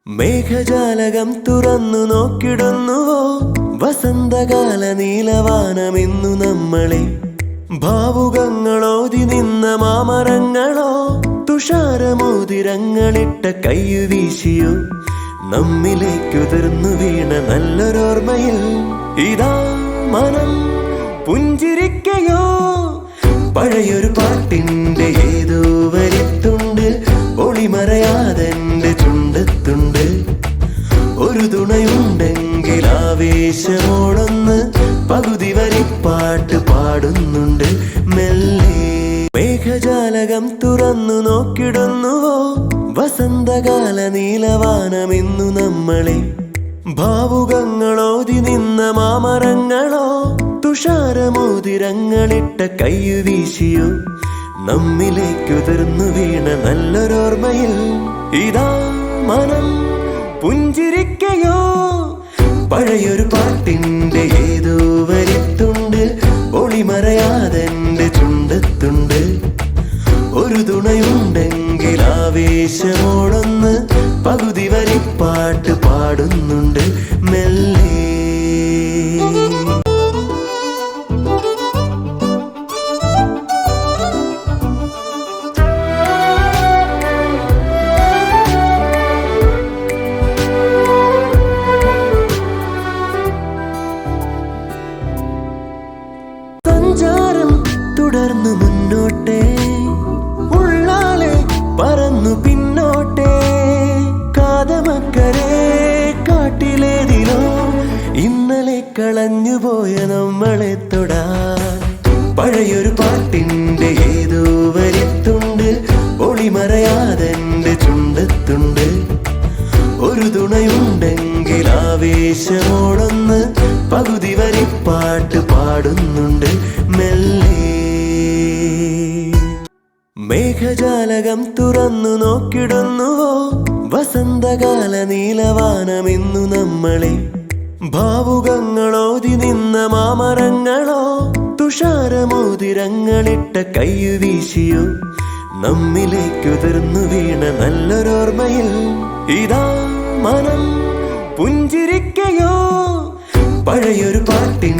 മേഘജാലകം തുറന്നു നോക്കിടുന്നുവോ വസന്തകാല നീലവാനമിന്നു നമ്മളെ ഭാവുകങ്ങളോതി നിന്ന മാമരങ്ങളോ തുഷാരമോതിരങ്ങളിട്ട കയ്യു വീശിയോ നമ്മിലേക്കുതിർന്നു വീണ നല്ലൊരോർമ്മയിൽ ഇതാ മനം പുഞ്ചിരിക്കയോ പഴയൊരു പാട്ടിന്റെ ഏതോ വരിത്തുണ്ട് ഒളിമറയാതെന്റെ ചുണ്ടത്തുണ്ട് ഒരു തുണയുണ്ടെങ്കിൽ ആവേശമോടൊന്ന് പകുതി വരിപ്പാട്ട് പാടുന്നുണ്ട് മെല്ലെ മേഘജാലകം തുറന്നു നോക്കിടുന്നുവോ വസന്തകാല നീലവാനമിന്നു നമ്മളെ ഭാവുകങ്ങളോതി നിന്ന മാമരങ്ങളോ തുഷാരമോതിരങ്ങളിട്ട കയ്യു വീശിയോ നമ്മിലേക്കുതിർന്നു വീണ നല്ലൊരോർമ്മയിൽ ഇതാ മനം പുഞ്ചിരിക്കയോ പഴയൊരു പാട്ടിന്റെ ഏതോ വരിത്തുണ്ട് ഒളിമറയാതെന്റെ ചുണ്ടത്തുണ്ട് ഒരു തുണയുണ്ടെങ്കിൽ ആവേശമോടൊന്ന് പകുതി വരിപ്പാട്ട് പാടുന്നുണ്ട് മെല്ലെ സഞ്ചാരം തുടർന്നു മുന്നോട്ടേ ഉള്ളാലെ പറന്നു പിന്നോട്ടേ കാതമക്കരെ കാട്ടിലേതിലോ ഇന്നലെ കളഞ്ഞുപോയ നമ്മളെ തൊടാൻ പഴയൊരു പാട്ടിന്റെ ഏതോ വരിത്തുണ്ട് ഒളിമറയാതെന്റെ ചുണ്ടത്തുണ്ട് ഒരു തുണയുണ്ടെങ്കിൽ ആവേശമോടൊന്ന് പകുതി വരിപ്പാട്ട് പാടുന്നുണ്ട് മെല്ലെ മേഘജാലകം തുറന്നു നോക്കിടുന്നുവോ വസന്തകാല നീലവാനമിന്നു നമ്മളെ ഭാവുകങ്ങളോതി നിന്ന മാമരങ്ങളോ തുഷാരമോതിരങ്ങളിട്ട കയ്യു വീശിയോ നമ്മിലേക്കുതിർന്നു വീണ നല്ലൊരോർമ്മയിൽ ഇതാ മനം പുഞ്ചിരിക്കയോ പഴയൊരു പാട്ടിൻ